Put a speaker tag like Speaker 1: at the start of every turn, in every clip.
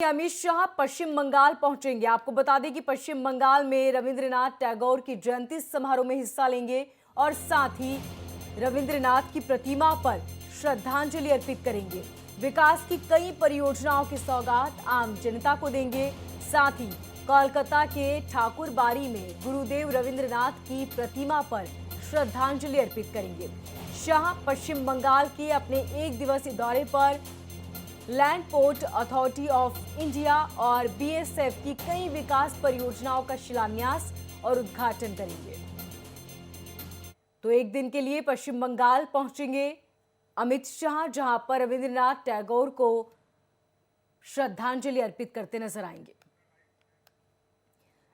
Speaker 1: अमित शाह पश्चिम बंगाल पहुंचेंगे। आपको बता दें कि पश्चिम बंगाल में रविंद्रनाथ टैगोर की जयंती समारोह में हिस्सा लेंगे और साथ ही रविंद्रनाथ की प्रतिमा पर श्रद्धांजलि अर्पित करेंगे। विकास की कई परियोजनाओं की सौगात आम जनता को देंगे। साथ ही कोलकाता के ठाकुरबाड़ी में गुरुदेव रविंद्रनाथ की प्रतिमा पर श्रद्धांजलि अर्पित करेंगे। शाह पश्चिम बंगाल के अपने एक दिवसीय दौरे पर land port authority of India और बीएसएफ की कई विकास परियोजनाओं का शिलान्यास और उद्घाटन करेंगे। तो एक दिन के लिए पश्चिम बंगाल पहुंचेंगे अमित शाह, जहां पर रविंद्रनाथ टैगोर को श्रद्धांजलि अर्पित करते नजर आएंगे।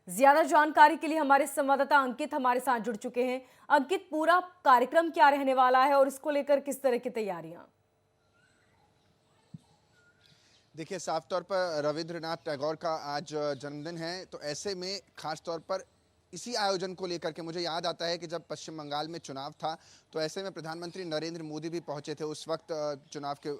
Speaker 1: ज्यादा जानकारी के लिए हमारे संवाददाता अंकित हमारे साथ जुड़ चुके हैं। अंकित, पूरा कार्यक्रम क्या रहने वाला है और इसको लेकर किस तरह की तैयारियां?
Speaker 2: देखिए, साफ तौर पर रविंद्रनाथ टैगोर का आज जन्मदिन है, तो ऐसे में खास तौर पर इसी आयोजन को लेकर के मुझे याद आता है कि जब पश्चिम बंगाल में चुनाव था तो ऐसे में प्रधानमंत्री नरेंद्र मोदी भी पहुंचे थे उस वक्त चुनाव के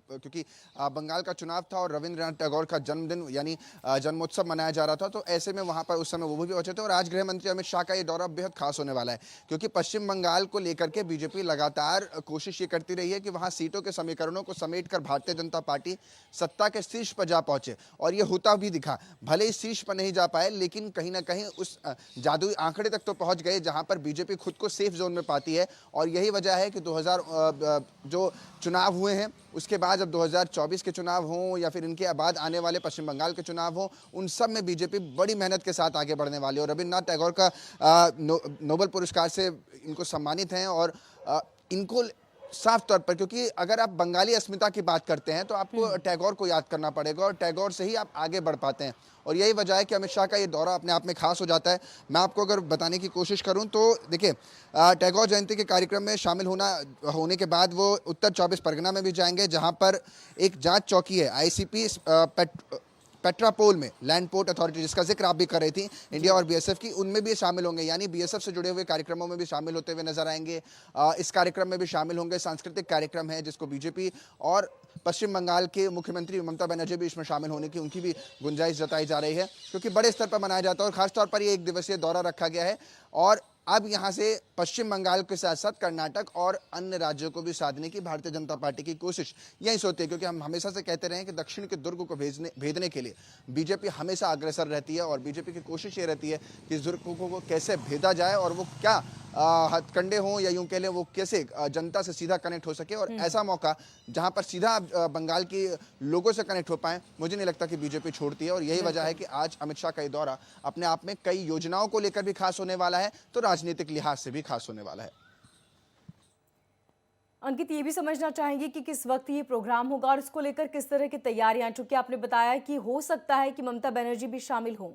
Speaker 2: क्योंकि बंगाल का चुनाव था और रविंद्रनाथ टैगोर का जन्मदिन यानी जन्मोत्सव मनाया जा रहा था, तो ऐसे में वहां पर उस समय वो भी पहुंचे थे। और आज गृह मंत्री अमित शाह का ये दौरा बेहद खास होने वाला है, क्योंकि पश्चिम बंगाल को लेकर के बीजेपी लगातार कोशिश ये करती रही है कि वहाँ सीटों के समीकरणों को समेट कर भारतीय जनता पार्टी सत्ता के शीर्ष पर जा पहुंचे, और ये होता भी दिखा। भले ही शीर्ष पर नहीं जा पाए, लेकिन कहीं ना कहीं उस जादुई आंकड़े तक तो पहुंच गए जहां पर बीजेपी खुद को सेफ जोन में पाती है। और यही वजह है कि 2000 जो चुनाव हुए हैं उसके बाद जब 2024 के चुनाव हों या फिर इनके बाद आने वाले पश्चिम बंगाल के चुनाव हों, उन सब में बीजेपी बड़ी मेहनत के साथ आगे बढ़ने वाली है। और रविंद्रनाथ टैगोर का नोबेल पुरस्कार से इनको सम्मानित हैं और इनको साफ तौर पर, क्योंकि अगर आप बंगाली अस्मिता की बात करते हैं तो आपको टैगोर को याद करना पड़ेगा और टैगोर से ही आप आगे बढ़ पाते हैं। और यही वजह है कि अमित शाह का ये दौरा अपने आप में खास हो जाता है। मैं आपको अगर बताने की कोशिश करूं तो देखिए, टैगोर जयंती के कार्यक्रम में शामिल होने के बाद वो उत्तर 24 परगना में भी जाएंगे, जहां पर एक जांच चौकी है आईसीपी पेट्रापोल में, लैंड पोर्ट अथॉरिटी जिसका जिक्र आप भी कर रही थी, इंडिया और बीएसएफ की, उनमें भी शामिल होंगे, यानी बीएसएफ से जुड़े हुए कार्यक्रमों में भी शामिल होते हुए नजर आएंगे। इस कार्यक्रम में भी शामिल होंगे। सांस्कृतिक कार्यक्रम है जिसको बीजेपी और पश्चिम बंगाल के मुख्यमंत्री ममता बनर्जी भी इसमें शामिल होने की उनकी भी गुंजाइश जताई जा रही है, क्योंकि बड़े स्तर पर मनाया जाता है और खासतौर पर ये एक दिवसीय दौरा रखा गया है। और अब यहां से पश्चिम बंगाल के साथ साथ कर्नाटक और अन्य राज्यों को भी साधने की भारतीय जनता पार्टी की कोशिश यही होती है, क्योंकि हम हमेशा से कहते रहे हैं कि दक्षिण के दुर्ग को भेदने के लिए बीजेपी हमेशा अग्रसर रहती है और बीजेपी की कोशिश ये रहती है कि इस दुर्ग को कैसे भेदा जाए और वो क्या हथकंडे हों या यूं कह लें वो कैसे जनता से सीधा कनेक्ट हो सके। और ऐसा मौका जहां पर सीधा बंगाल के लोगों से कनेक्ट हो पाए, मुझे नहीं लगता कि बीजेपी छोड़ती है। और यही वजह है कि आज अमित शाह का ये दौरा अपने आप में कई योजनाओं को लेकर भी खास होने वाला है, तो राजनीतिक लिहाज से भी खास होने वाला है।
Speaker 1: अंकित, ये भी समझना चाहेंगे कि किस वक्त ये प्रोग्राम होगा और इसको लेकर किस तरह की तैयारियां, चूंकि आपने बताया कि हो सकता है कि ममता बनर्जी भी शामिल हों।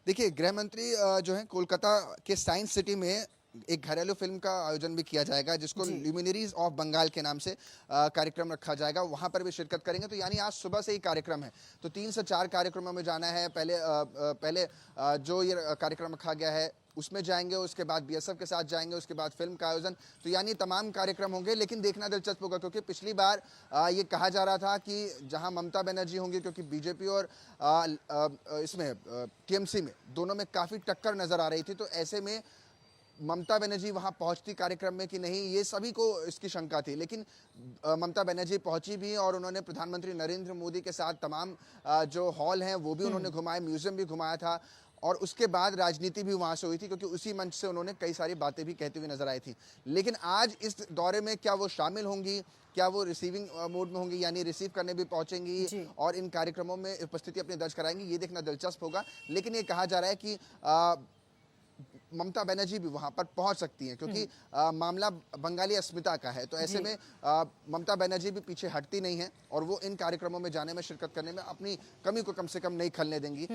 Speaker 2: देखिए, गृह मंत्री जो है कोलकाता के साइंस सिटी में एक घरेलू फिल्म का आयोजन भी किया जाएगा, जिसको ल्यूमिनरीज ऑफ बंगाल के नाम से कार्यक्रम रखा जाएगा, वहां पर भी शिरकत करेंगे। तो यानी आज सुबह से ही कार्यक्रम है, तो 3 से 4 कार्यक्रमों में जाना है। पहले जो ये कार्यक्रम रखा गया है उसमें जाएंगे, उसके बाद बीएसएफ के साथ जाएंगे, उसके बाद फिल्म का आयोजन, तो यानी तमाम कार्यक्रम होंगे। लेकिन देखना दिलचस्प होगा, क्योंकि पिछली बार ये कहा जा रहा था कि जहां ममता बनर्जी होंगी, क्योंकि बीजेपी और इसमें टीएमसी में दोनों में काफ़ी टक्कर नज़र आ रही थी, तो ऐसे में ममता बनर्जी वहां पहुंचती कार्यक्रम में कि नहीं, ये सभी को इसकी शंका थी। लेकिन ममता बनर्जी पहुंची भी और उन्होंने प्रधानमंत्री नरेंद्र मोदी के साथ तमाम जो हॉल हैं वो भी उन्होंने घुमाए, म्यूजियम भी घुमाया था, और उसके बाद राजनीति भी वहां से हुई थी, क्योंकि उसी मंच से उन्होंने कई सारी बातें भी कहती हुई नजर आई थी। लेकिन आज इस दौरे में क्या वो शामिल होंगी, क्या वो रिसीविंग मोड में होंगी, यानी रिसीव करने भी पहुंचेंगी और इन कार्यक्रमों में उपस्थिति अपनी दर्ज कराएंगी, ये देखना दिलचस्प होगा। लेकिन ये कहा जा रहा है कि ममता बनर्जी भी वहां पर पहुंच सकती हैं, क्योंकि मामला बंगाली अस्मिता का है, तो ऐसे में ममता बनर्जी भी पीछे हटती नहीं है और वो इन कार्यक्रमों में जाने में, शिरकत करने में अपनी कमी को कम से कम नहीं खलने देंगी।